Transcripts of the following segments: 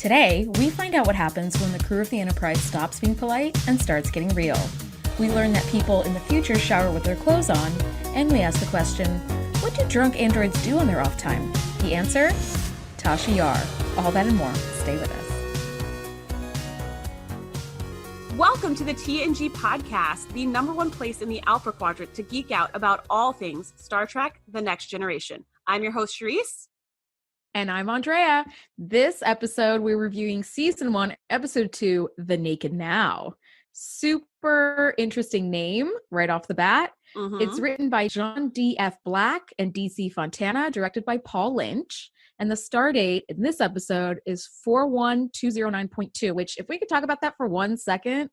Today, we find out what happens when the crew of the Enterprise stops being polite and starts getting real. We learn that people in the future shower with their clothes on, and we ask the question, what do drunk androids do on their off time? The answer? Tasha Yar. All that and more. Stay with us. Welcome to the TNG Podcast, the number one place in the Alpha Quadrant to geek out about all things Star Trek: The Next Generation. I'm your host, Shereese. And I'm Andrea. This episode, we're reviewing Season 1, Episode 2, The Naked Now. Super interesting name right off the bat. It's written by John D.F. Black and D.C. Fontana, directed by Paul Lynch. And the star date in this episode is 41209.2, which if we could talk about that for 1 second,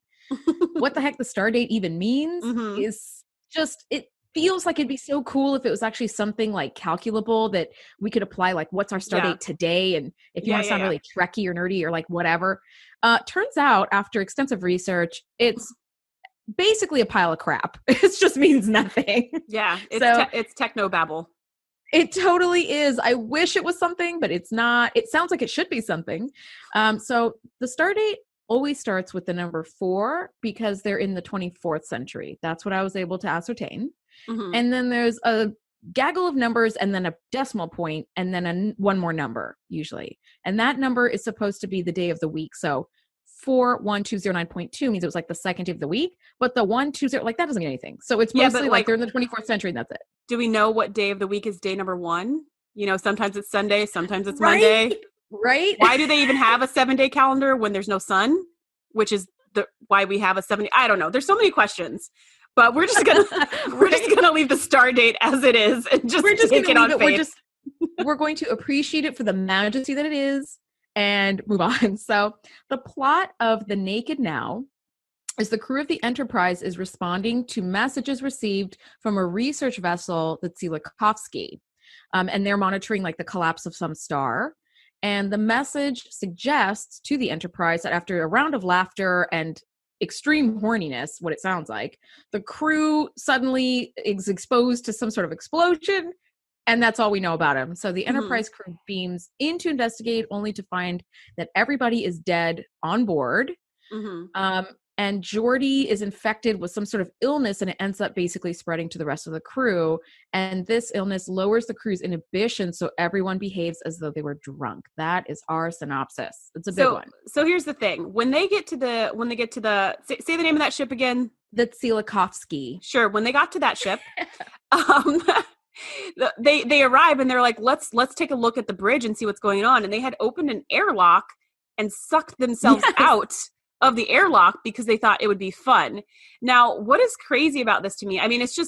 what the heck the star date even means is just, it feels like it'd be so cool if it was actually something like calculable that we could apply, like what's our star date today? And if you want to sound really Trekky or nerdy or like whatever. Turns out after extensive research, it's basically a pile of crap. It just means nothing. Yeah, it's technobabble. It totally is. I wish it was something, but it's not. It sounds like it should be something. So the star date always starts with the number 4 because they're in the 24th century. That's what I was able to ascertain. And then there's a gaggle of numbers and then a decimal point and then one more number usually. And that number is supposed to be the day of the week. So 41209.2 means it was like the second day of the week, but the 120, like that doesn't mean anything. So it's mostly like they're in the 24th century and that's it. Do we know what day of the week is day number 1? You know, sometimes it's Sunday, sometimes it's Monday. Right. Why do they even have a 7-day calendar when there's no sun? Which is why we have a 7. I don't know. There's so many questions. But we're just gonna leave the star date as it is and just take it on faith. We're going to appreciate it for the majesty that it is and move on. So the plot of The Naked Now is the crew of the Enterprise is responding to messages received from a research vessel, the Tsiolkovsky, and they're monitoring like the collapse of some star. And the message suggests to the Enterprise that after a round of laughter and extreme horniness, what it sounds like, the crew suddenly is exposed to some sort of explosion, and that's all we know about him. So the Enterprise crew beams in to investigate, only to find that everybody is dead on board. And Geordi is infected with some sort of illness, and it ends up basically spreading to the rest of the crew. And this illness lowers the crew's inhibition, so everyone behaves as though they were drunk. That is our synopsis. It's a big one. So here's the thing: when they get to the say the name of that ship again. The Tsiolkovsky. Sure. When they got to that ship, they arrive and they're like, let's take a look at the bridge and see what's going on. And they had opened an airlock and sucked themselves out of the airlock because they thought it would be fun. Now, what is crazy about this to me? I mean, it's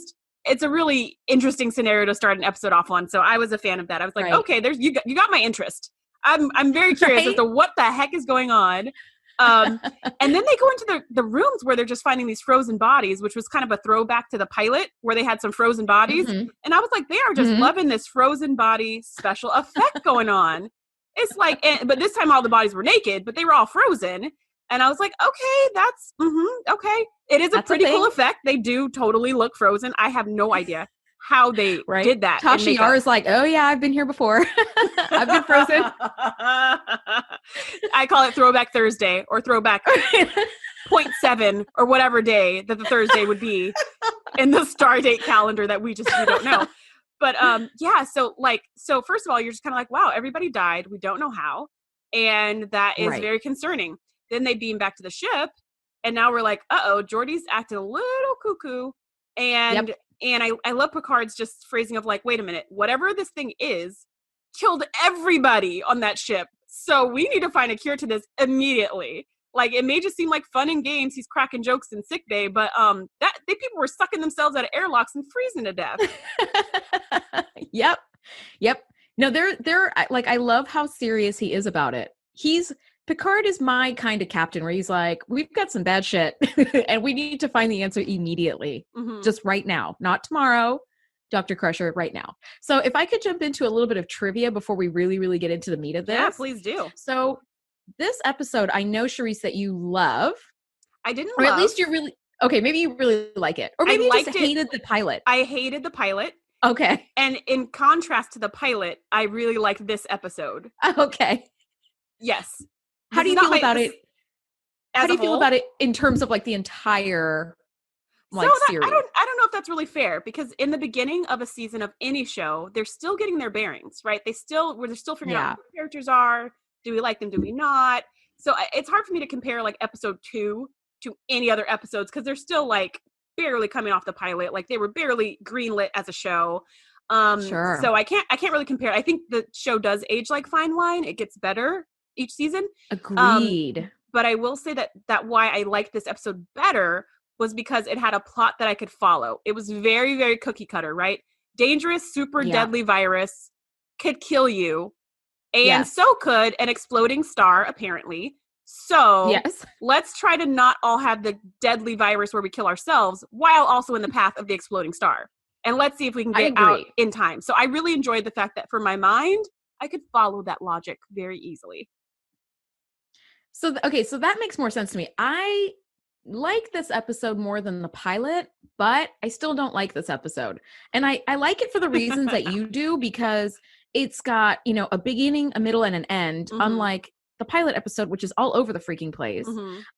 a really interesting scenario to start an episode off on. So I was a fan of that. I was like, okay, you got my interest. I'm very curious as to what the heck is going on. And then they go into the rooms where they're just finding these frozen bodies, which was kind of a throwback to the pilot where they had some frozen bodies. And I was like, they are just loving this frozen body special effect going on. It's like, but this time all the bodies were naked, but they were all frozen. And I was like, okay, that's, okay. It is a pretty cool effect. They do totally look frozen. I have no idea how they did that. Tasha Yar is like, oh yeah, I've been here before. I've been frozen. I call it Throwback Thursday or Throwback 0.7 or whatever day that the Thursday would be in the Stardate calendar that we don't know. But so first of all, you're just kind of like, wow, everybody died. We don't know how. And that is very concerning. Then they beam back to the ship, and now we're like, Geordi's acting a little cuckoo. And I love Picard's just phrasing of like, wait a minute, whatever this thing is, killed everybody on that ship. So we need to find a cure to this immediately. Like, it may just seem like fun and games. He's cracking jokes in sick bay, but people were sucking themselves out of airlocks and freezing to death. Yep. No, they're like, I love how serious he is about it. Picard is my kind of captain where he's like, we've got some bad shit and we need to find the answer immediately, just right now, not tomorrow, Dr. Crusher, right now. So if I could jump into a little bit of trivia before we really, really get into the meat of this. Yeah, please do. So this episode, I know, Shereese, that you love. I didn't Or at least you really, okay, maybe you really like it. Or maybe you just hated the pilot. I hated the pilot. Okay. And in contrast to the pilot, I really liked this episode. Okay. Yes. How do you feel about it? How do you feel whole? about it in terms of like the entire series? I don't know if that's really fair, because in the beginning of a season of any show, they're still getting their bearings, right? They're still figuring out who the characters are. Do we like them? Do we not? So it's hard for me to compare like episode 2 to any other episodes, because they're still like barely coming off the pilot. Like they were barely greenlit as a show. Sure. So I can't really compare. I think the show does age like fine wine. It gets better each season. Agreed. But I will say that why I liked this episode better was because it had a plot that I could follow. It was very, very cookie cutter, right? Dangerous, super deadly virus could kill you. And so could an exploding star, apparently. So let's try to not all have the deadly virus where we kill ourselves while also in the path of the exploding star. And let's see if we can get out in time. So I really enjoyed the fact that for my mind, I could follow that logic very easily. So, okay, so that makes more sense to me. I like this episode more than the pilot, but I still don't like this episode. And I like it for the reasons that you do, because it's got, a beginning, a middle, and an end, unlike the pilot episode, which is all over the freaking place.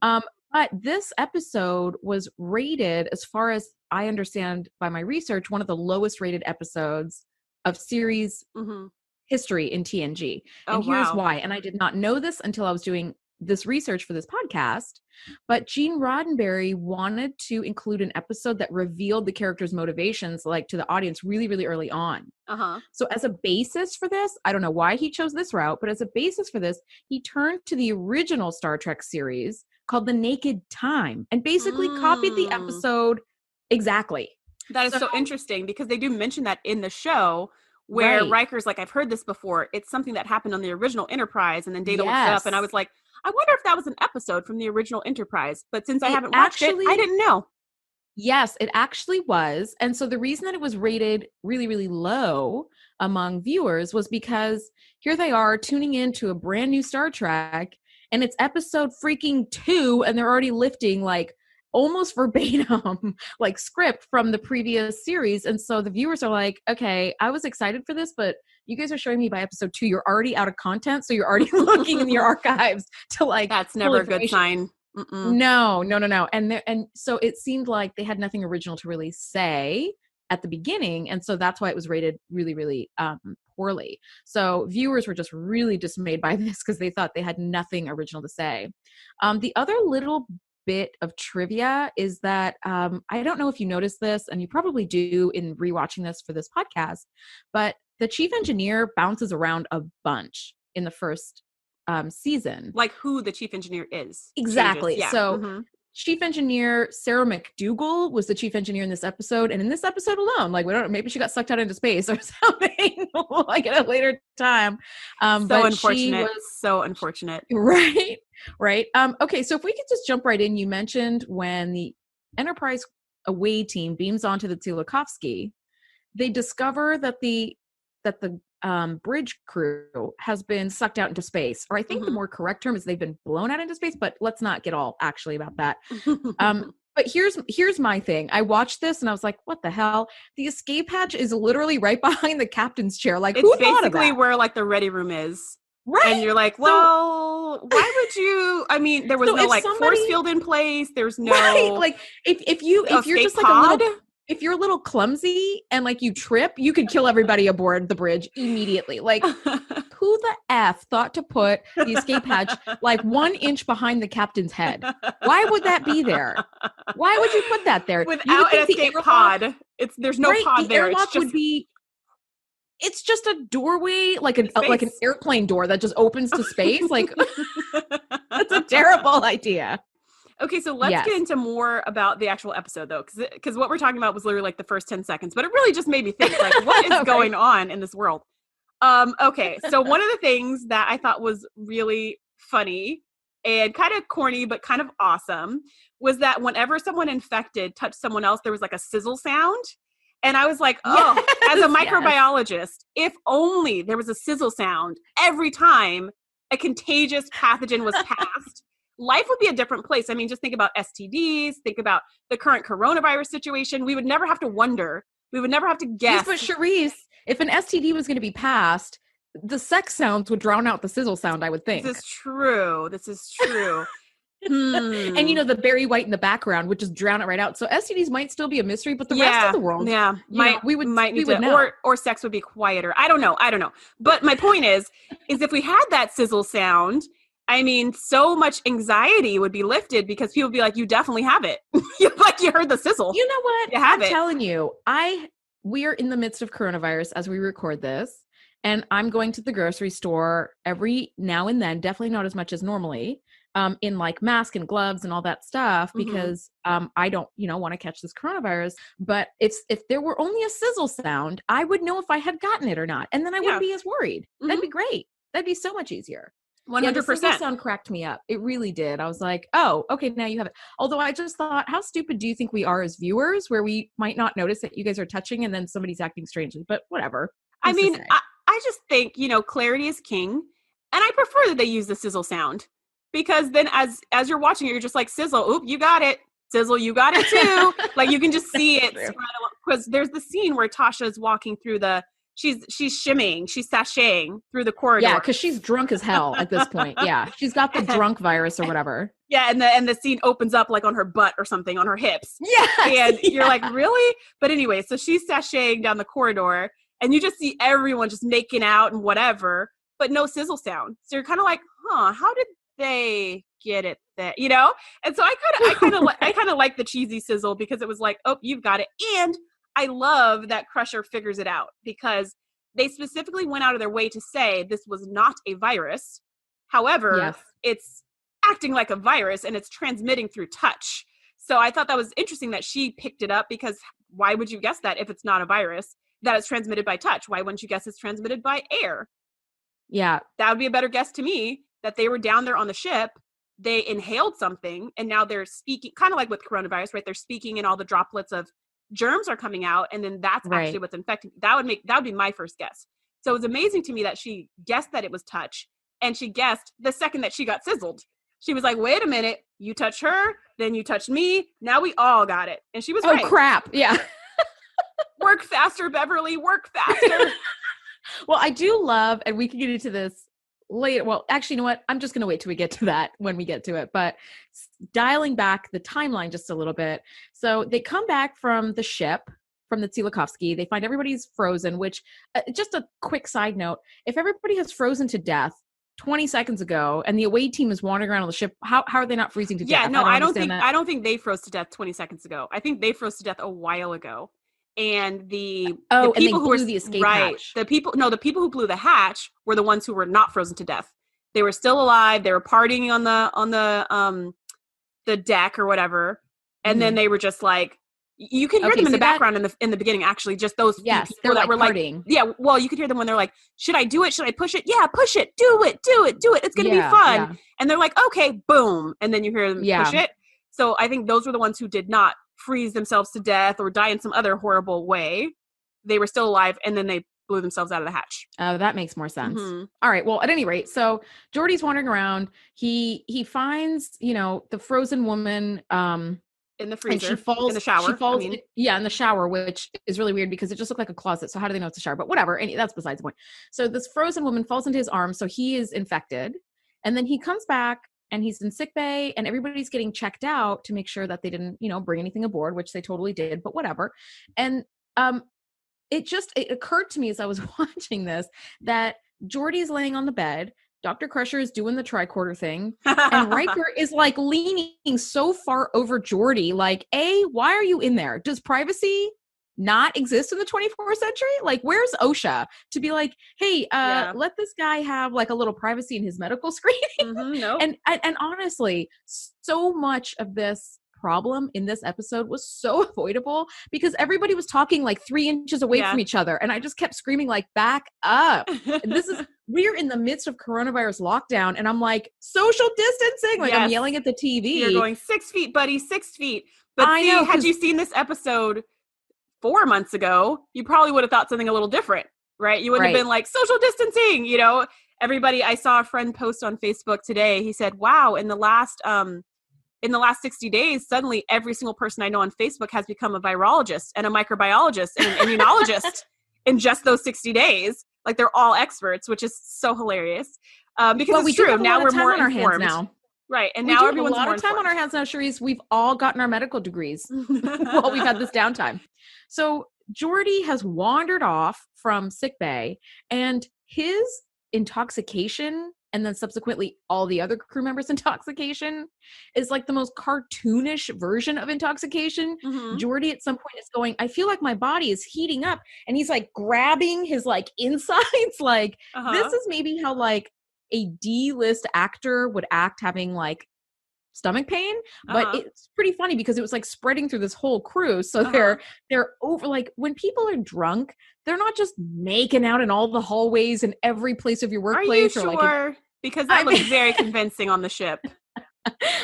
But this episode was rated, as far as I understand by my research, one of the lowest rated episodes of series history in TNG. And here's why. And I did not know this until I was doing this research for this podcast, but Gene Roddenberry wanted to include an episode that revealed the character's motivations, like to the audience really, really early on. So as a basis for this, I don't know why he chose this route, but as a basis for this, he turned to the original Star Trek series called The Naked Time and basically copied the episode exactly. That is so interesting, because they do mention that in the show, where Riker's like, I've heard this before. It's something that happened on the original Enterprise. And then Data looks it up, and I was like, I wonder if that was an episode from the original Enterprise. But since I haven't watched it, I didn't know. Yes, it actually was. And so the reason that it was rated really, really low among viewers was because here they are tuning into a brand new Star Trek, and it's episode freaking 2, and they're already lifting like almost verbatim like script from the previous series. And so the viewers are like, okay, I was excited for this, but you guys are showing me by episode 2, you're already out of content. So you're already looking in your archives to like, that's never a good sign. No. And so it seemed like they had nothing original to really say at the beginning. And so that's why it was rated really, really poorly. So viewers were just really dismayed by this because they thought they had nothing original to say. The other little bit of trivia is that I don't know if you noticed this, and you probably do in rewatching this for this podcast, but the chief engineer bounces around a bunch in the first season. Like who the chief engineer is. Exactly. So chief engineer Sarah McDougal was the chief engineer in this episode, and in this episode alone, like we don't know, maybe she got sucked out into space or something like at a later time. So unfortunate. So unfortunate. Right. Okay, so if we could just jump right in, you mentioned when the Enterprise away team beams onto the Tsiolkovsky, they discover that the bridge crew has been sucked out into space, or I think the more correct term is they've been blown out into space, but let's not get all actually about that. But here's my thing. I watched this and I was like, what the hell? The escape hatch is literally right behind the captain's chair. Like, who thought of that? It's basically where like the ready room is. Right. And you're like, well, why would you? I mean, there was no like force field in place. There's no like if you're just like if you're a little clumsy and like you trip, you could kill everybody aboard the bridge immediately. Like, who the F thought to put the escape hatch like 1 inch behind the captain's head? Why would that be there? Why would you put that there? Without an escape pod, there's no pod there. It's just a doorway, like an airplane door that just opens to space. Like, that's a terrible idea. Okay, so let's get into more about the actual episode, though, because what we're talking about was literally like the first 10 seconds, but it really just made me think, like, what is going on in this world? Okay, so one of the things that I thought was really funny and kind of corny, but kind of awesome, was that whenever someone infected touched someone else, there was like a sizzle sound. And I was like, as a microbiologist, if only there was a sizzle sound every time a contagious pathogen was passed, life would be a different place. I mean, just think about STDs, think about the current coronavirus situation. We would never have to wonder. We would never have to guess. Yes, but Shereese, if an STD was going to be passed, the sex sounds would drown out the sizzle sound, I would think. This is true. And the Barry White in the background would just drown it right out. So STDs might still be a mystery, but the rest of the world, we would know. Or sex would be quieter. I don't know. But my point is if we had that sizzle sound, I mean, so much anxiety would be lifted because people would be like, you definitely have it. Like you heard the sizzle. You know what? I'm telling you, we are in the midst of coronavirus as we record this, and I'm going to the grocery store every now and then, definitely not as much as normally. In like mask and gloves and all that stuff, because I don't, want to catch this coronavirus. But if there were only a sizzle sound, I would know if I had gotten it or not. And then I wouldn't be as worried. That'd be great. That'd be so much easier. 100%. The sizzle sound cracked me up. It really did. I was like, oh, okay, now you have it. Although I just thought, how stupid do you think we are as viewers, where we might not notice that you guys are touching and then somebody's acting strangely, but whatever. I mean, I just think, clarity is king. And I prefer that they use the sizzle sound. Because then as you're watching it, you're just like, sizzle, oop, you got it. Sizzle, you got it too. Like you can just see it. Because there's the scene where Tasha's walking through she's shimmying, she's sashaying through the corridor. Yeah, because she's drunk as hell at this point. Yeah, she's got the drunk virus or whatever. Yeah, and the scene opens up like on her butt or something, on her hips. Yeah. And you're like, really? But anyway, so she's sashaying down the corridor and you just see everyone just making out and whatever, but no sizzle sound. So you're kind of like, how did they get it that and so I kind of like the cheesy sizzle, because it was like, oh, you've got it. And I love that Crusher figures it out, because they specifically went out of their way to say this was not a virus. However, it's acting like a virus and it's transmitting through touch. So I thought that was interesting that she picked it up, because why would you guess that if it's not a virus, that it's transmitted by touch? Why wouldn't you guess it's transmitted by air? Yeah, that would be a better guess to me. That they were down there on the ship, they inhaled something, and now they're speaking, kind of like with coronavirus, right? They're speaking and all the droplets of germs are coming out, and then that's actually what's infecting. That would be my first guess. So it was amazing to me that she guessed that it was touch, and she guessed the second that she got sizzled. She was like, wait a minute, you touch her, then you touch me, now we all got it. And she was right. Oh, crap. Yeah. Work faster, Beverly, work faster. Well, I do love, and we can get into this later. Well, actually, you know what? I'm just going to wait till we get to that when we get to it. But dialing back the timeline just a little bit. So they come back from the ship, from the Tsiolkovsky. They find everybody's frozen, which just a quick side note. If everybody has frozen to death 20 seconds ago and the away team is wandering around on the ship, how are they not freezing to death? Yeah, no, I don't think they froze to death 20 seconds ago. I think they froze to death a while ago. And the people who blew the escape hatch. The people who blew the hatch were the ones who were not frozen to death. They were still alive. They were partying on the deck or whatever. And then they were just like, you can hear them in the background in the beginning, actually, just those people that were partying. Like, yeah, well, you could hear them when they're like, should I do it? Should I push it? Yeah, push it. Do it. It's going to be fun. Yeah. And they're like, okay, boom. And then you hear them push it. So I think those were the ones who did not freeze themselves to death or die in some other horrible way. They were still alive, and then they blew themselves out of the hatch. Oh, that makes more sense. Mm-hmm. All right. Well, at any rate, so Geordi's wandering around. He finds, the frozen woman in the freezer. And she falls in the shower. In the shower, which is really weird because it just looked like a closet. So how do they know it's a shower? But whatever. And that's besides the point. So this frozen woman falls into his arms. So he is infected. And then he comes back and he's in sickbay and everybody's getting checked out to make sure that they didn't, bring anything aboard, which they totally did, but whatever. And it occurred to me as I was watching this that Geordi's laying on the bed. Dr. Crusher is doing the tricorder thing. And Riker is like leaning so far over Geordi. Like, why are you in there? Does privacy not exist in the 24th century? Like, where's OSHA to be like, hey, let this guy have like a little privacy in his medical screening? Mm-hmm, nope. And honestly, so much of this problem in this episode was so avoidable because everybody was talking like 3 inches away from each other. And I just kept screaming like, back up. We're in the midst of coronavirus lockdown. And I'm like, social distancing. Like I'm yelling at the TV. You're going 6 feet, buddy, 6 feet. But had you seen this episode 4 months ago, you probably would have thought something a little different, right? You wouldn't have been like social distancing, everybody. I saw a friend post on Facebook today. He said, wow, in the last 60 days, suddenly every single person I know on Facebook has become a virologist and a microbiologist and an immunologist in just those 60 days. Like they're all experts, which is so hilarious. Because Well, it's true. Now we're more informed. now. Right. And We now do have everyone's a lot more of time informed. on our hands now, Shereese. We've all gotten our medical degrees while we've had this downtime. So Geordi has wandered off from sickbay, and his intoxication, and then subsequently all the other crew members' intoxication, is like the most cartoonish version of intoxication. Mhm. Geordi at some point is going, I feel like my body is heating up, and he's like grabbing his like insides. Like this is maybe how like a D-list actor would act having like stomach pain, but it's pretty funny because it was like spreading through this whole crew. So they're over, like when people are drunk, they're not just making out in all the hallways in every place of your workplace. Are you or sure? Like because that looks very convincing on the ship.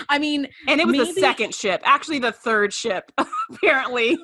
I mean, and it was the second ship, actually the third ship, apparently,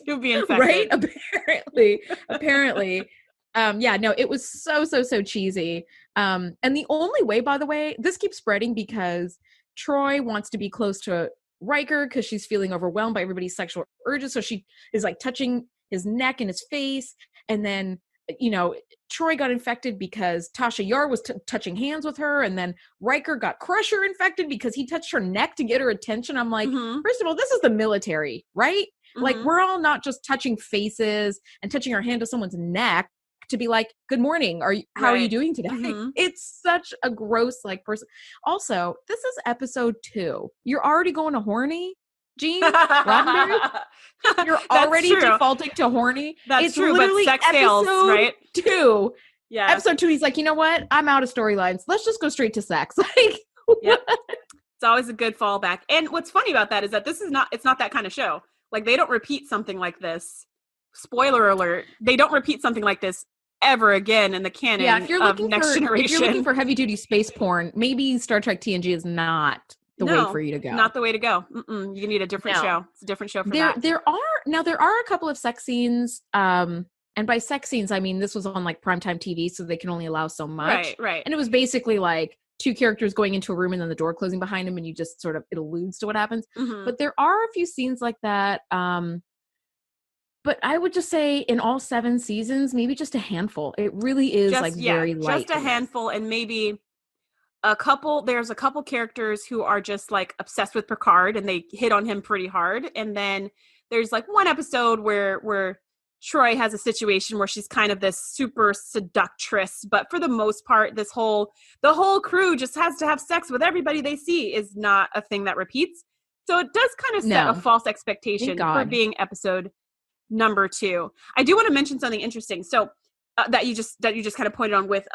to be infected. Right? Apparently. Yeah, no, it was so cheesy. And the only way, by the way, this keeps spreading because Troy wants to be close to Riker because she's feeling overwhelmed by everybody's sexual urges. So she is like touching his neck and his face. And then, you know, Troy got infected because Tasha Yar was touching hands with her. And then Riker got Crusher infected because he touched her neck to get her attention. I'm like, first of all, this is the military, right? Like, we're all not just touching faces and touching our hand to someone's neck to be like, good morning. How are you doing today? It's such a gross like person. Also, this is episode 2. You're already going to horny, Gene Roddenberry? You're already defaulting to horny. That's it's true, but sex sales, right? 2. Yeah. Episode 2, he's like, you know what? I'm out of storylines. Let's just go straight to sex. Like, yep. It's always a good fallback. And what's funny about that is that it's not that kind of show. Like they don't repeat something like this. Spoiler alert. They don't repeat something like this ever again in the canon of Next Generation. If you're looking for heavy duty space porn, maybe Star Trek TNG is not the way for you to go. Not the way to go. You need a different show. It's a different show for that. There are a couple of sex scenes. And by sex scenes, I mean, this was on like primetime TV, so they can only allow so much. Right. And it was basically like 2 characters going into a room and then the door closing behind them, and you just sort of, it alludes to what happens. But there are a few scenes like that. But I would just say in all 7 seasons, maybe just a handful. It really is very light. Just a handful, and maybe there's a couple characters who are just like obsessed with Picard and they hit on him pretty hard. And then there's like one episode where Troy has a situation where she's kind of this super seductress, but for the most part, the whole crew just has to have sex with everybody they see is not a thing that repeats. So it does kind of set a false expectation for being episode number 2. I do want to mention something interesting. So that you just kind of pointed on with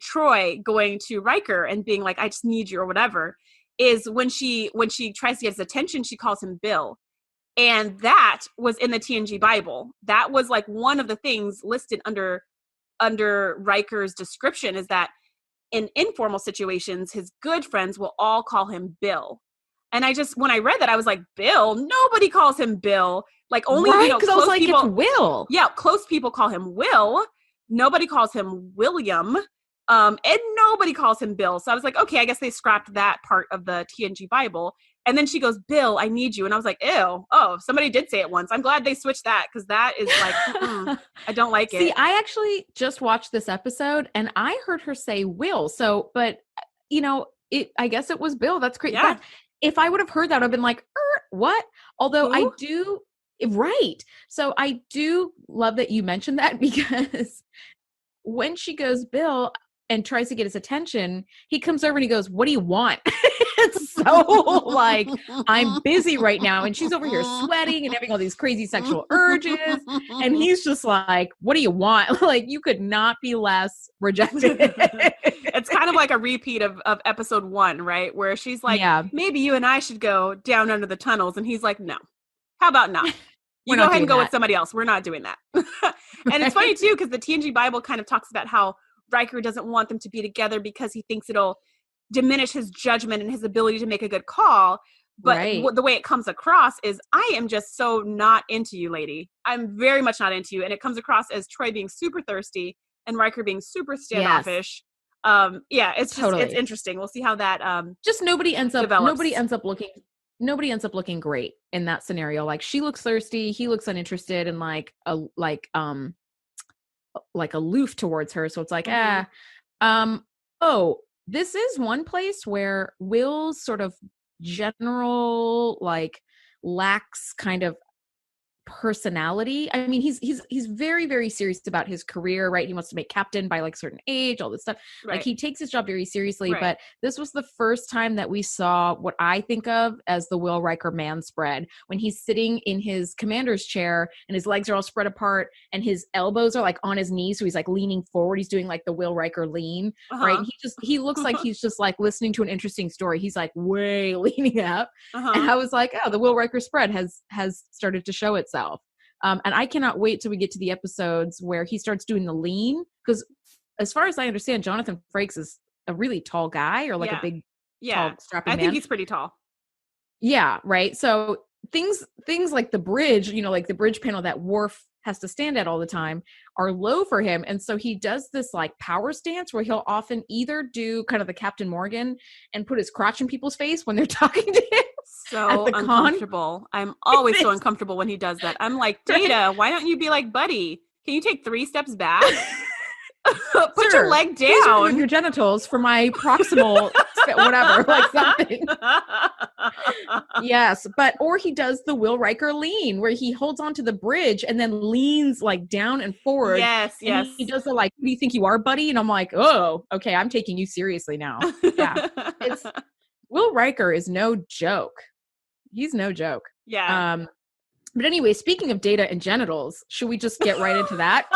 Troy going to Riker and being like, I just need you or whatever, is when she tries to get his attention, she calls him Bill. And that was in the TNG Bible. That was like one of the things listed under Riker's description, is that in informal situations, his good friends will all call him Bill. And when I read that, I was like, Bill? Nobody calls him Bill. Like only, because I was like, people, it's Will. Yeah, close people call him Will. Nobody calls him William. And nobody calls him Bill. So I was like, okay, I guess they scrapped that part of the TNG Bible. And then she goes, Bill, I need you. And I was like, ew. Oh, somebody did say it once. I'm glad they switched that, because that is like, I don't like it. See, I actually just watched this episode and I heard her say Will. So, but I guess it was Bill. That's great. Yeah. If I would have heard that, I've been like, what? Although I do, right. So I do love that you mentioned that, because when she goes Bill and tries to get his attention, he comes over and he goes, what do you want? It's so like, I'm busy right now. And she's over here sweating and having all these crazy sexual urges. And he's just like, what do you want? Like, you could not be less rejected. It's kind of like a repeat of episode 1, right? Where she's like, maybe you and I should go down under the tunnels. And he's like, no, how about not? You go ahead and go with somebody else. We're not doing that. And it's funny too, because the TNG Bible kind of talks about how Riker doesn't want them to be together because he thinks it'll diminish his judgment and his ability to make a good call. But the way it comes across is, I am just so not into you, lady. I'm very much not into you. And it comes across as Troy being super thirsty and Riker being super standoffish. It's just, it's interesting. We'll see how that just nobody ends develops. Nobody ends up looking great in that scenario. Like, she looks thirsty, he looks uninterested, and like aloof towards her. So it's like, Mhm. oh, this is one place where Will's sort of general, like, lacks kind of personality. I mean, he's very, very serious about his career, right? He wants to make captain by like certain age, all this stuff. Like Right. he takes his job very seriously, Right. but this was the first time that we saw what I think of as the Will Riker man spread, when he's sitting in his commander's chair and his legs are all spread apart and his elbows are like on his knees. So he's like leaning forward. He's doing like the Will Riker lean, right? Uh-huh. And he looks like he's just like listening to an interesting story. He's like way leaning up. Uh-huh. And I was like, oh, the Will Riker spread has started to show itself. And I cannot wait till we get to the episodes where he starts doing the lean, because as far as I understand, Jonathan Frakes is a really tall guy, or like a big, tall, strapping I man. think he's pretty tall. Yeah, right. So things like the bridge, like the bridge panel that Worf has to stand at all the time, are low for him. And so he does this like power stance where he'll often either do kind of the Captain Morgan and put his crotch in people's face when they're talking to him. So uncomfortable. I'm always so uncomfortable when he does that. I'm like, Data, why don't you be like, buddy, can you take 3 steps back? Put your leg Please down. remove your genitals for my proximal whatever, like something. Yes, or he does the Will Riker lean, where he holds onto the bridge and then leans like down and forward. Yes. He does the like, who do you think you are, buddy? And I'm like, oh, okay, I'm taking you seriously now. Yeah, Will Riker is no joke. He's no joke. Yeah. But anyway, speaking of Data and genitals, should we just get right into that?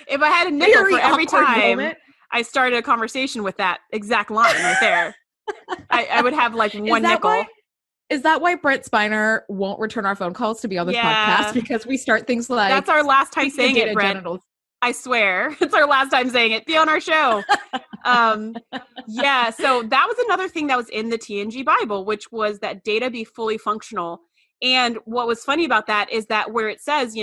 If I had a nickel Very for every awkward time moment. I started a conversation with that exact line right there, I would have like one nickel. Is that why Brent Spiner won't return our phone calls to be on this podcast? Because we start things like, that's our last time saying it, Brent. Genitals. I swear. It's our last time saying it. Be on our show. Yeah, so that was another thing that was in the TNG Bible, which was that Data be fully functional. And what was funny about that is that where it says,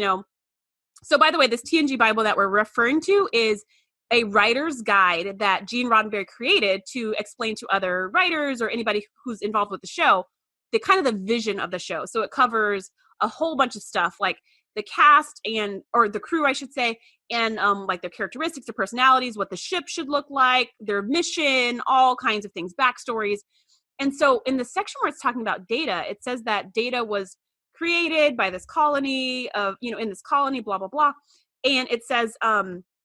so by the way, this TNG Bible that we're referring to is a writer's guide that Gene Roddenberry created to explain to other writers or anybody who's involved with the show, the kind of the vision of the show. So it covers a whole bunch of stuff, like the cast or the crew, I should say, and like their characteristics, their personalities, what the ship should look like, their mission, all kinds of things, backstories. And so in the section where it's talking about Data, it says that Data was created by this colony of, in this colony, blah, blah, blah. And it says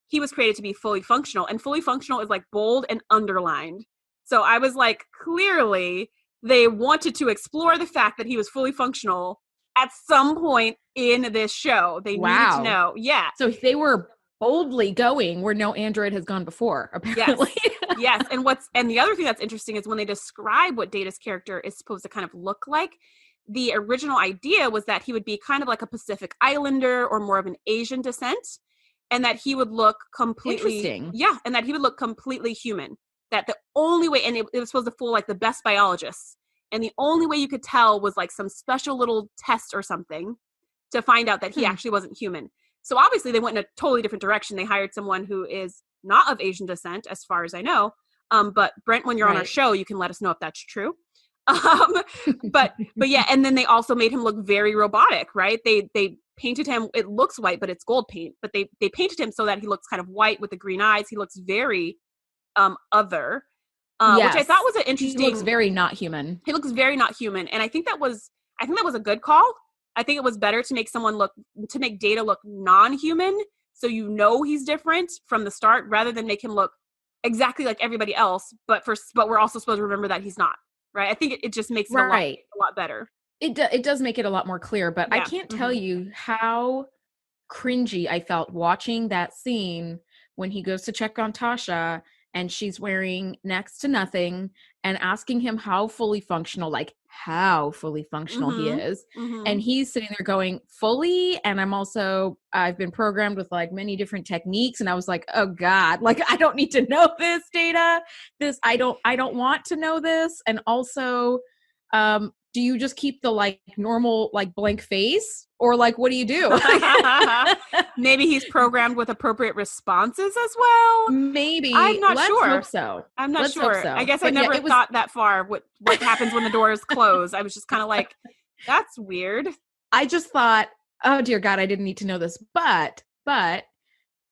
he was created to be fully functional, and fully functional is like bold and underlined. So I was like, clearly they wanted to explore the fact that he was fully functional at some point in this show. They needed to know. Yeah. So they were boldly going where no android has gone before, apparently. Yes. And the other thing that's interesting is when they describe what Data's character is supposed to kind of look like, the original idea was that he would be kind of like a Pacific Islander or more of an Asian descent, and that he would look completely interesting. Yeah, and that he would look completely human. That the only way, and it was supposed to fool like the best biologists, and the only way you could tell was like some special little test or something to find out that he actually wasn't human. So obviously they went in a totally different direction. They hired someone who is not of Asian descent, as far as I know. But Brent, when you're on our show, you can let us know if that's true. But yeah, and then they also made him look very robotic, right? They painted him, it looks white, but it's gold paint, but they painted him so that he looks kind of white with the green eyes. He looks very other, which I thought was an interesting. He looks very not human. He looks very not human, and I think that was a good call. I think it was better to make Data look non-human, so he's different from the start, rather than make him look exactly like everybody else. But we're also supposed to remember that he's not. Right. I think it just makes it a lot better. It does make it a lot more clear, but I can't tell you how cringy I felt watching that scene when he goes to check on Tasha and she's wearing next to nothing and asking him how fully functional he is. Mm-hmm. And he's sitting there going, fully. And I've been programmed with like many different techniques. And I was like, oh God, like, I don't need to know this, Data. I don't want to know this. And also, do you just keep the like normal, like blank face, or like, what do you do? Maybe he's programmed with appropriate responses as well. Maybe. I'm not sure. Hope so. I'm not Let's sure. Hope so. I guess I never thought that far. What happens when the doors close? I was just kind of like, that's weird. I just thought, oh dear God, I didn't need to know this. But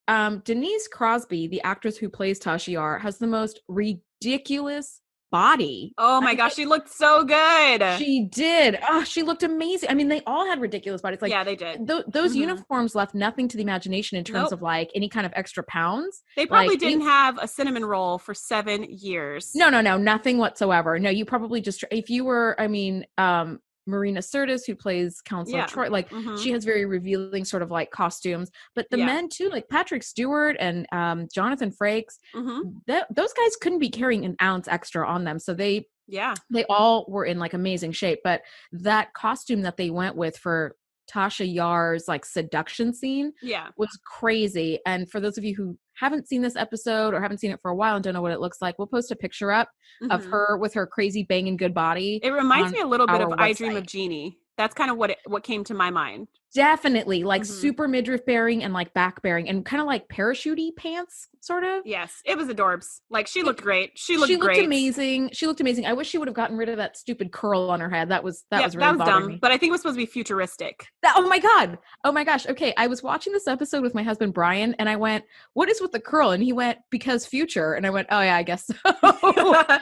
Denise Crosby, the actress who plays Tasha Yar, has the most ridiculous body. Oh my gosh, she looked so good. She did. Oh, she looked amazing. I mean, they all had ridiculous bodies. Like, yeah, they did. Those uniforms left nothing to the imagination in terms of like any kind of extra pounds. They probably didn't have a cinnamon roll for 7 years. No, nothing whatsoever. No, you probably just, if you were, I mean, Marina Sirtis, who plays Counselor Troy, like she has very revealing sort of like costumes, but the men too, like Patrick Stewart and Jonathan Frakes, those guys couldn't be carrying an ounce extra on them. So they all were in like amazing shape. But that costume that they went with for Tasha Yar's like seduction scene was crazy. And for those of you who haven't seen this episode or haven't seen it for a while and don't know what it looks like, we'll post a picture up of her with her crazy banging good body. It reminds me a little bit of I Dream of Jeannie. That's kind of what came to my mind. Definitely, like super midriff bearing and like back bearing and kind of like parachute-y pants, sort of. Yes, it was adorbs. Like she looked great. She looked amazing. She looked amazing. I wish she would have gotten rid of that stupid curl on her head. That was really dumb. Me. But I think it was supposed to be futuristic. Oh my god. Oh my gosh. Okay, I was watching this episode with my husband Brian, and I went, "What is with the curl?" And he went, "Because future." And I went, "Oh yeah, I guess so."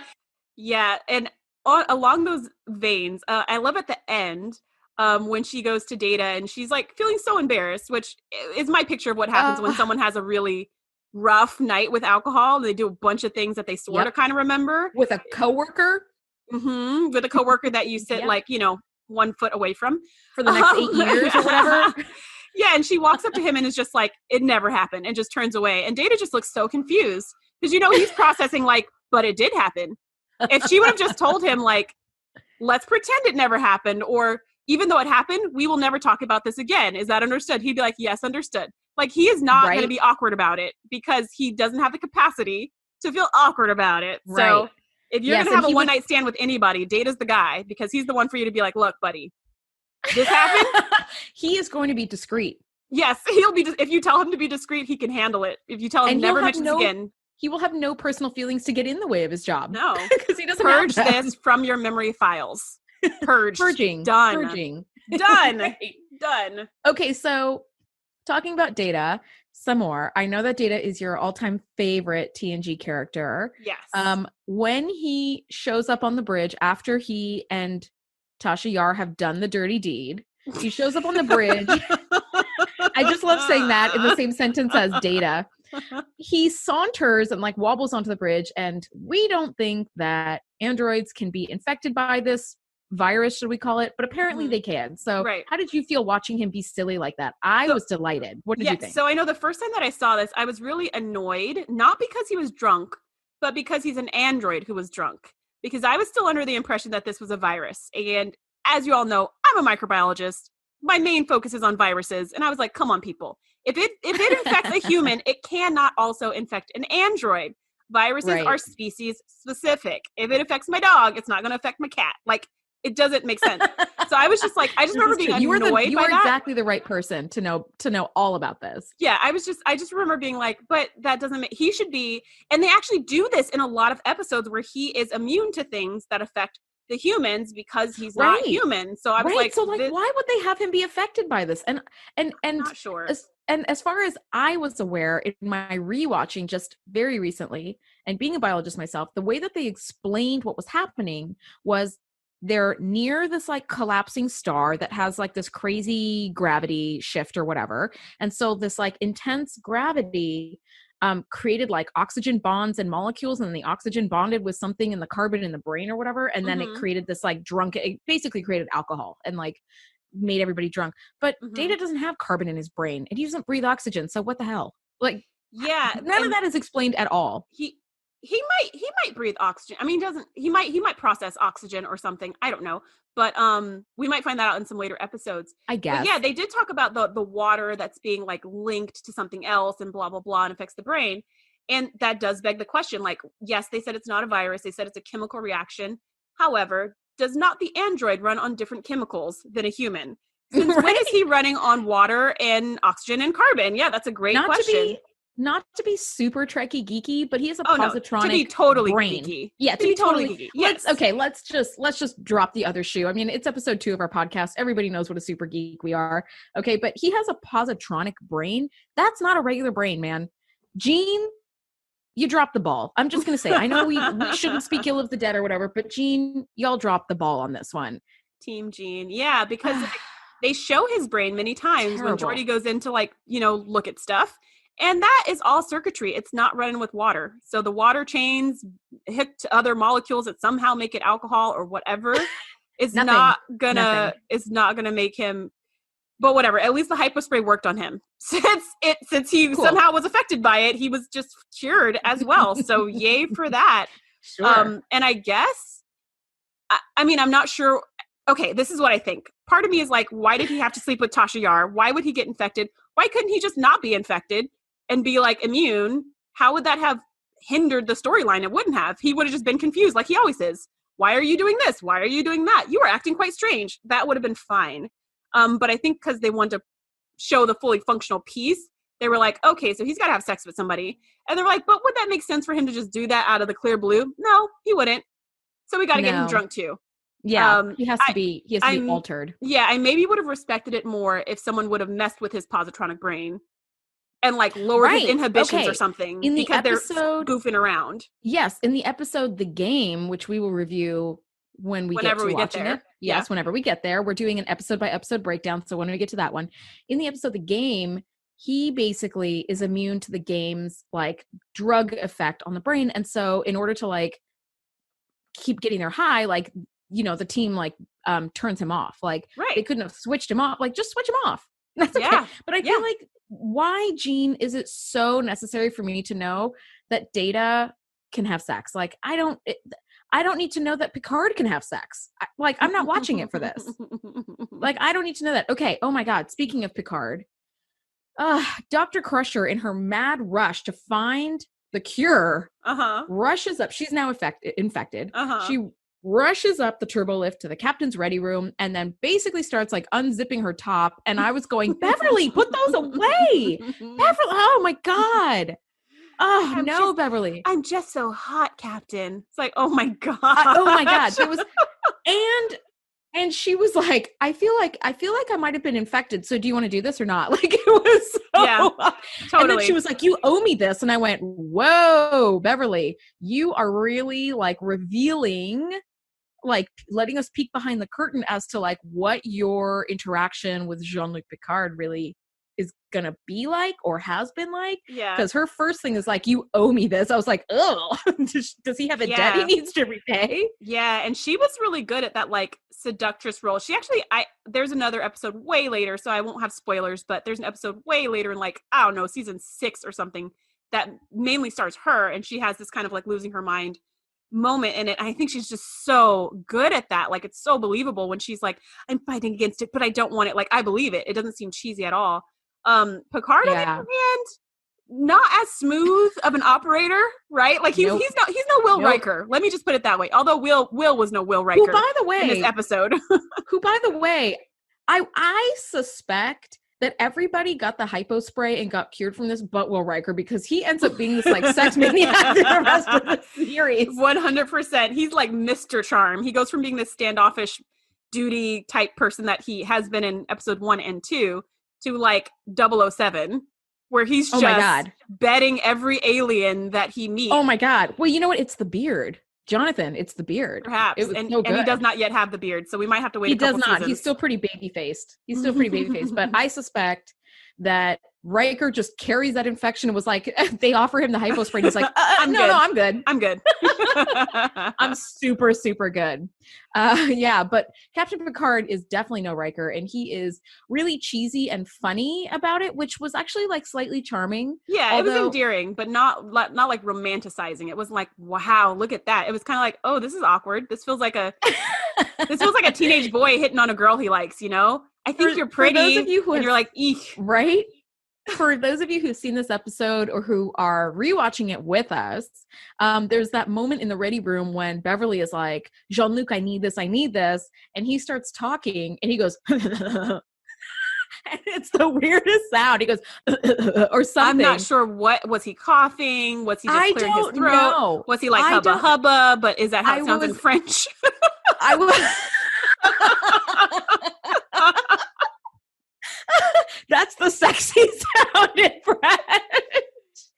Yeah, and along those veins, I love at the end. When she goes to Data and she's like feeling so embarrassed, which is my picture of what happens when someone has a really rough night with alcohol. They do a bunch of things that they sort of kind of remember. With a coworker? With a coworker that you sit like, 1 foot away from. For the next 8 years or whatever. Yeah, and she walks up to him and is just like, it never happened, and just turns away. And Data just looks so confused because, he's processing like, but it did happen. If she would have just told him like, let's pretend it never happened, or even though it happened, we will never talk about this again. Is that understood? He'd be like, yes, understood. Like, he is not going to be awkward about it because he doesn't have the capacity to feel awkward about it. Right. So if you're going to have a one-night stand with anybody, Data's the guy because he's the one for you to be like, look, buddy, this happened. He is going to be discreet. Yes, he'll be. If you tell him to be discreet, he can handle it. If you tell him never mention this again. He will have no personal feelings to get in the way of his job. No. Because he doesn't Purge this from your memory files. Purging. Done. Done. Okay, so talking about Data some more. I know that Data is your all-time favorite TNG character. Yes. When he shows up on the bridge after he and Tasha Yar have done the dirty deed, he shows up on the bridge. I just love saying that in the same sentence as Data. He saunters and like wobbles onto the bridge, and we don't think that androids can be infected by this virus, should we call it? But apparently they can. So how did you feel watching him be silly like that? I was delighted. What did you think? So I know the first time that I saw this, I was really annoyed, not because he was drunk, but because he's an android who was drunk. Because I was still under the impression that this was a virus. And as you all know, I'm a microbiologist. My main focus is on viruses. And I was like, come on, people. If it infects a human, it cannot also infect an android. Viruses are species specific. If it affects my dog, it's not going to affect my cat. Like, it doesn't make sense. So I was just like, I just remember being annoyed by that. You were exactly the right person to know all about this. Yeah, I just remember being like, but that doesn't make, he should be, and they actually do this in a lot of episodes where he is immune to things that affect the humans because he's not human. So I was like, why would they have him be affected by this? And I'm not sure. And as far as I was aware in my rewatching just very recently, and being a biologist myself, the way that they explained what was happening was they're near this like collapsing star that has like this crazy gravity shift or whatever. And so this like intense gravity created like oxygen bonds and molecules, and the oxygen bonded with something in the carbon in the brain or whatever. And then it created this like it basically created alcohol and like made everybody drunk. But Data doesn't have carbon in his brain and he doesn't breathe oxygen. So what the hell? Like, none of that is explained at all. He might breathe oxygen. I mean, he might process oxygen or something. I don't know. But we might find that out in some later episodes. I guess. But yeah, they did talk about the water that's being like linked to something else and blah, blah, blah, and affects the brain. And that does beg the question, like, yes, they said it's not a virus. They said it's a chemical reaction. However, does not the android run on different chemicals than a human? Since when is he running on water and oxygen and carbon? Yeah, that's a great question. not to be super Trekkie geeky, but he has a no, positronic to be totally brain. geeky. Yeah, to be totally geeky. Yes. Let's just drop the other shoe. I mean, it's episode 2 of our podcast. Everybody knows what a super geek we are. Okay, but he has a positronic brain. That's not a regular brain, man. Gene, you dropped the ball. I'm just going to say, I know we shouldn't speak ill of the dead or whatever, but Gene, y'all dropped the ball on this one. Team Gene. Yeah, because like, they show his brain many times when Geordi goes in to like, look at stuff. And that is all circuitry. It's not running with water. So the water chains hooked to other molecules that somehow make it alcohol or whatever is not gonna make him. But whatever. At least the hypospray worked on him. Since he somehow was affected by it, he was just cured as well. So yay for that. Sure. And I guess, I mean, I'm not sure. Okay, this is what I think. Part of me is like, why did he have to sleep with Tasha Yar? Why would he get infected? Why couldn't he just not be infected and be like immune? How would that have hindered the storyline? It wouldn't have. He would have just been confused like he always is. Why are you doing this? Why are you doing that? You are acting quite strange. That would have been fine. But I think because they wanted to show the fully functional piece, they were like, okay, so he's got to have sex with somebody. And they're like, but would that make sense for him to just do that out of the clear blue? No, he wouldn't. So we got to get him drunk too. Yeah, he has to be altered. Yeah, I maybe would have respected it more if someone would have messed with his positronic brain and like lowered his inhibitions or something in the episode, they're goofing around. Yes, in the episode The Game, which we will review whenever we get there. Yes, whenever we get there. We're doing an episode by episode breakdown, so when we get to that one. In the episode The Game, he basically is immune to the game's like drug effect on the brain, and so in order to like keep getting their high, like the team like turns him off. Like they couldn't have switched him off. Like just switch him off. That's okay. Yeah. But I feel like why, Gene, is it so necessary for me to know that Data can have sex? Like I don't need to know that Picard can have sex. I'm not watching it for this. Like I don't need to know that. Okay. Oh my God. Speaking of Picard, Dr. Crusher in her mad rush to find the cure rushes up. She's now infected. She rushes up the turbo lift to the captain's ready room and then basically starts like unzipping her top. And I was going, Beverly, put those away. Beverly, oh my God. Oh, no, Beverly. I'm just so hot, Captain. It's like, oh my God. Oh my God. It was, and she was like, I feel like I might have been infected. So do you want to do this or not? Like it was so, totally. And then she was like, you owe me this. And I went, whoa, Beverly, you are really like revealing, like letting us peek behind the curtain as to like what your interaction with Jean-Luc Picard really is gonna be like or has been like. Yeah. Because her first thing is like, you owe me this. I was like, oh, does he have a debt he needs to repay? Yeah, and she was really good at that like seductress role. She actually, there's another episode way later, so I won't have spoilers, but there's an episode way later in like, I don't know, season 6 or something that mainly stars her, and she has this kind of like losing her mind moment in it. I think she's just so good at that. Like it's so believable when she's like, I'm fighting against it, but I don't want it. Like I believe it. It doesn't seem cheesy at all. Picard on the other hand, not as smooth of an operator, right? Like he's no Will Riker. Let me just put it that way. Although Will was no Will Riker. Who, by the way, in this episode, I suspect that everybody got the hypo spray and got cured from this but Will Riker, because he ends up being this like sex maniac the rest of the series. 100%. He's like Mr. Charm. He goes from being this standoffish duty type person that he has been in episode 1 and 2 to like 007, where he's just betting every alien that he meets. Oh my God. Well, you know what? It's the beard. Jonathan, it's the beard. Perhaps. And he does not yet have the beard, so we might have to wait a couple seasons. He's still pretty baby-faced. But I suspect that Riker just carries that infection and was like, they offer him the hypo spray and he's like, I'm good. I'm super, super good. But Captain Picard is definitely no Riker, and he is really cheesy and funny about it, which was actually like slightly charming. Yeah, it was endearing, but not like romanticizing. It wasn't like, wow, look at that. It was kind of like, oh, this is awkward. This feels like a teenage boy hitting on a girl he likes, you know? I think you're pretty, those of you and you're like, eek. Right? For those of you who've seen this episode or who are rewatching it with us, there's that moment in the ready room when Beverly is like, Jean-Luc, I need this. And he starts talking and he goes, And it's the weirdest sound. He goes, or something. I'm not sure what was he coughing? Was he just clearing his throat? Know. Was he like hubba hubba? But is that how it sounds in French? I was. That's the sexy sound in French.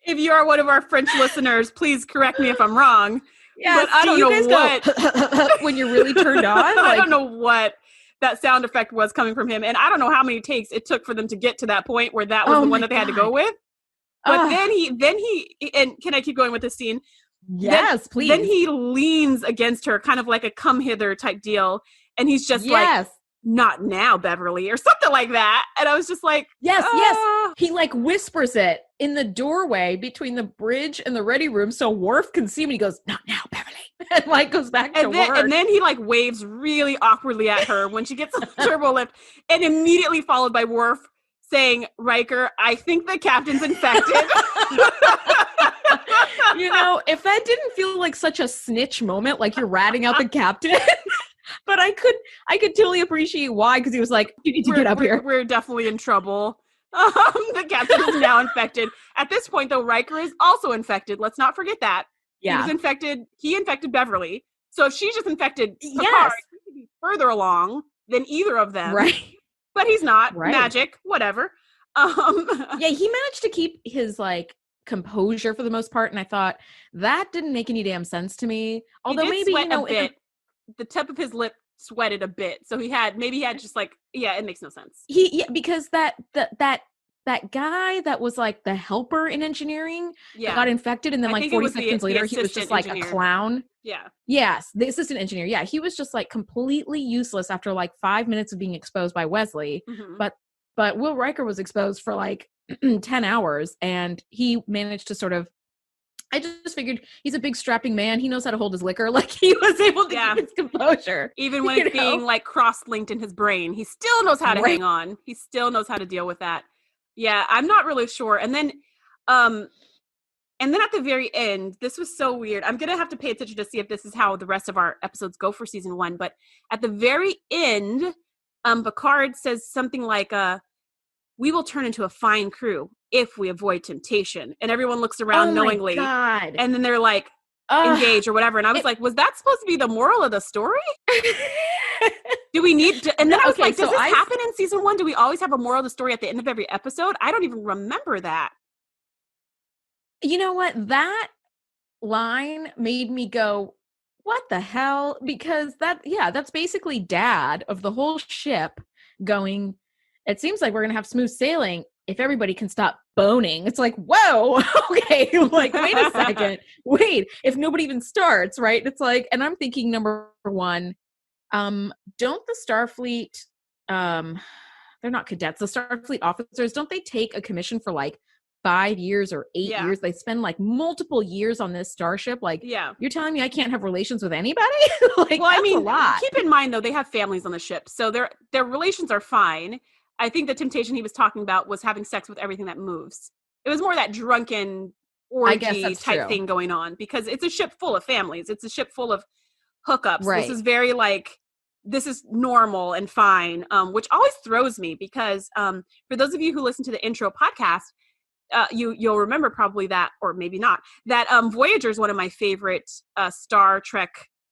If you are one of our French listeners, please correct me if I'm wrong. Yeah, but I don't know what when you're really turned on. I don't know what that sound effect was coming from him, and I don't know how many takes it took for them to get to that point where that was the one that they had to go with. But then he, and can I keep going with this scene? Yes, please. Then he leans against her, kind of like a come hither type deal, and he's just like, "Not now, Beverly," or something like that. And I was just like, yes. He like whispers it in the doorway between the bridge and the ready room so Worf can see him. And he goes, "Not now, Beverly," and like goes back to work. And then he like waves really awkwardly at her when she gets on the turbo lift, and immediately followed by Worf saying, "Riker, I think the captain's infected." You know, if that didn't feel like such a snitch moment, like you're ratting out the captain. But I could totally appreciate why, because he was like, "You need to get up here. We're definitely in trouble. The captain is now infected." At this point, though, Riker is also infected. Let's not forget that. Yeah. He was infected. He infected Beverly. So if she just infected Picard, he could be further along than either of them. Right. But he's not. Right. Magic, whatever. Yeah, he managed to keep his like composure for the most part, and I thought that didn't make any damn sense to me. Although maybe a bit. The tip of his lip sweated a bit, so he had just like, it makes no sense. Because that guy that was like the helper in engineering got infected, and then like 40 seconds later he was just like a clown. Yes, the assistant engineer. Yeah, he was just like completely useless after like 5 minutes of being exposed by Wesley. Mm-hmm. But Will Riker was exposed for like 10 hours, and he managed to sort of. I just figured he's a big strapping man. He knows how to hold his liquor. Like he was able to keep his composure. Even when it's being like cross-linked in his brain, he still knows how to hang on. He still knows how to deal with that. Yeah, I'm not really sure. And then at the very end, this was so weird. I'm going to have to pay attention to see if this is how the rest of our episodes go for season 1. But at the very end, Picard says something like, "We will turn into a fine crew if we avoid temptation." And everyone looks around knowingly. God. And then they're like, engage or whatever. And I was like, was that supposed to be the moral of the story? Do we need to? And then I was like, does this happen in season 1? Do we always have a moral of the story at the end of every episode? I don't even remember that. You know what? That line made me go, what the hell? Because that's basically Dad of the whole ship going, it seems like we're going to have smooth sailing if everybody can stop boning. It's like, whoa, okay, like, wait a second. Wait, if nobody even starts, right? It's like, and I'm thinking, number one, don't the Starfleet, they're not cadets, the Starfleet officers, don't they take a commission for like 5 years or 8 years? They spend like multiple years on this starship. Like, you're telling me I can't have relations with anybody? Like, well, I mean, a lot. Keep in mind though, they have families on the ship, so their relations are fine. I think the temptation he was talking about was having sex with everything that moves. It was more that drunken orgy type thing going on, because it's a ship full of families. It's a ship full of hookups. Right. This is very like, this is normal and fine, which always throws me because for those of you who listen to the intro podcast, you'll remember probably that, or maybe not, that Voyager is one of my favorite Star Trek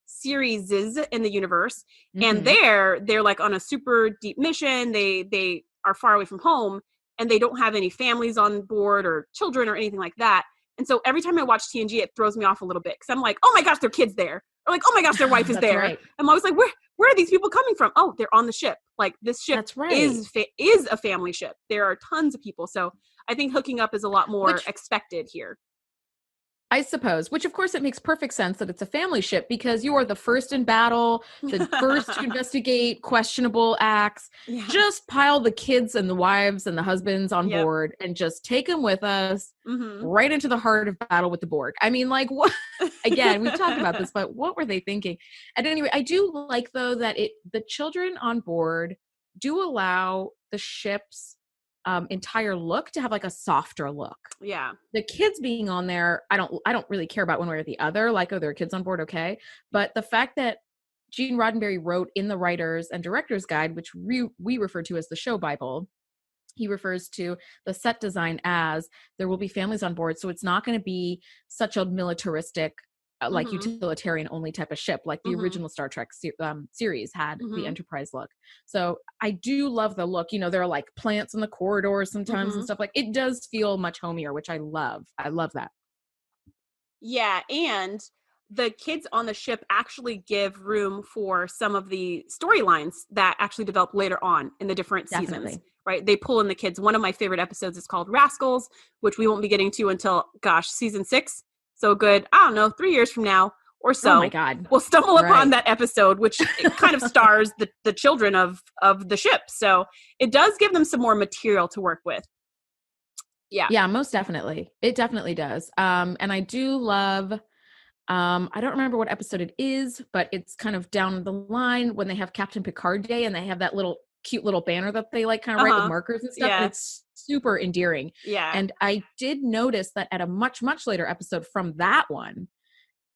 series in the universe. Mm-hmm. And they're like on a super deep mission. They are far away from home, and they don't have any families on board or children or anything like that. And so every time I watch TNG, it throws me off a little bit, because I'm like, oh my gosh, their kid's there. Or like, oh my gosh, their wife is there. Right. I'm always like, where are these people coming from? Oh, they're on the ship. Like, this ship is a family ship. There are tons of people. So I think hooking up is a lot more expected here. I suppose, which of course it makes perfect sense that it's a family ship, because you are the first in battle, the first to investigate questionable acts. Yeah. Just pile the kids and the wives and the husbands on board and just take them with us right into the heart of battle with the Borg. I mean, like, what? Again, we've talked about this, but what were they thinking? At any rate, I do like though that the children on board do allow the ship's entire look to have like a softer look. Yeah. The kids being on there, I don't really care about one way or the other. Like, oh, there are kids on board, okay. But the fact that Gene Roddenberry wrote in the writer's and director's guide, which we refer to as the show Bible, he refers to the set design as there will be families on board. So it's not going to be such a militaristic, like utilitarian only type of ship, like the original Star Trek series had the Enterprise look. So I do love the look. You know, there are like plants in the corridors sometimes and stuff. Like, it does feel much homier, which I love. I love that. Yeah, and the kids on the ship actually give room for some of the storylines that actually develop later on in the different seasons, right? They pull in the kids. One of my favorite episodes is called Rascals, which we won't be getting to until, season 6. So good, I don't know, 3 years from now or so. Oh my God. We'll stumble upon that episode, which kind of stars the children of the ship. So it does give them some more material to work with. Yeah, most definitely. It definitely does. And I do love... I don't remember what episode it is, but it's kind of down the line when they have Captain Picard Day and they have that little cute little banner that they like kind of write with markers and stuff. And it's super endearing. Yeah. And I did notice that at a much, much later episode from that one,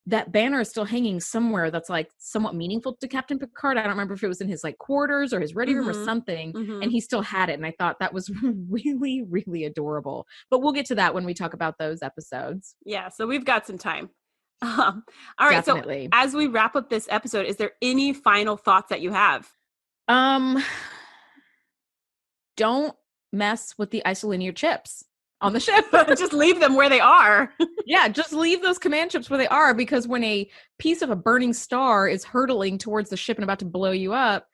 that banner is still hanging somewhere that's like somewhat meaningful to Captain Picard. I don't remember if it was in his like quarters or his ready room or something. And he still had it. And I thought that was really, really adorable. But we'll get to that when we talk about those episodes. Yeah. So we've got some time. All right. Definitely. So as we wrap up this episode, is there any final thoughts that you have? Don't mess with the isolinear chips on the ship. Just leave them where they are. Yeah, just leave those command chips where they are, because when a piece of a burning star is hurtling towards the ship and about to blow you up,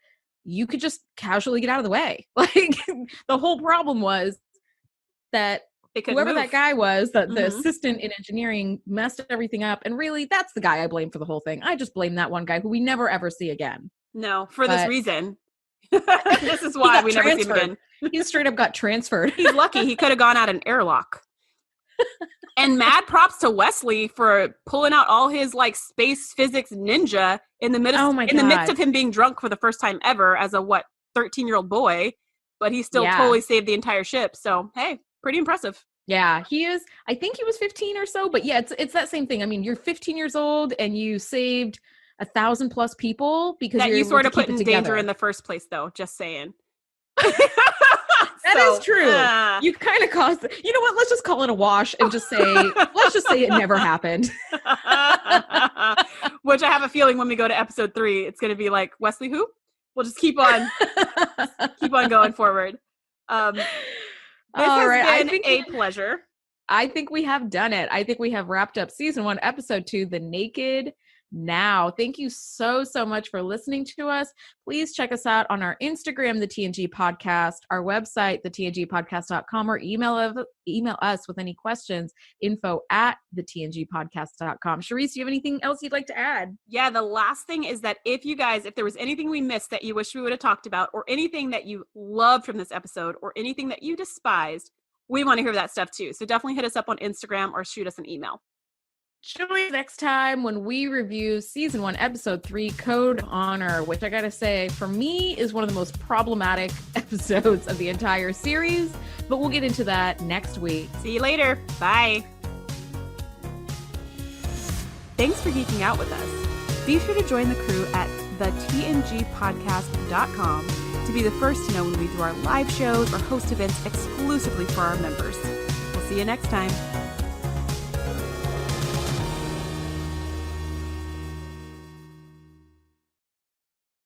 you could just casually get out of the way. Like, the whole problem was that whoever that guy was, the assistant in engineering, messed everything up. And really, that's the guy I blame for the whole thing. I just blame that one guy who we never ever see again. No, this reason. This is why we never see him again. He straight up got transferred. He's lucky. He could have gone out an airlock. And mad props to Wesley for pulling out all his like space physics ninja in the midst of him being drunk for the first time ever as a 13-year-old boy, but he still totally saved the entire ship. So, hey, pretty impressive. Yeah, he is. I think he was 15 or so, but yeah, it's that same thing. I mean, you're 15 years old and you saved 1,000+ people because that you sort of put in danger in the first place, though. Just saying. That is true. You kind of caused. You know what? Let's just call it a wash and just say it never happened. Which I have a feeling when we go to episode 3, it's going to be like, Wesley who? We'll just keep on going forward. This has been a pleasure. I think we have done it. I think we have wrapped up season 1, episode 2, The Naked Now. Thank you so much for listening to us. Please check us out on our Instagram, the TNG Podcast, our website, thetngpodcast.com, or email us with any questions, info@thetngpodcast.com. Shereese, do you have anything else you'd like to add? Yeah, the last thing is that if there was anything we missed that you wish we would have talked about, or anything that you loved from this episode, or anything that you despised, we want to hear that stuff too. So definitely hit us up on Instagram or shoot us an email. Join us next time when we review season 1, episode 3, Code Honor, which I gotta say, for me, is one of the most problematic episodes of the entire series. But we'll get into that next week. See you later. Bye. Thanks for geeking out with us. Be sure to join the crew at thetngpodcast.com to be the first to know when we do our live shows or host events exclusively for our members. We'll see you next time.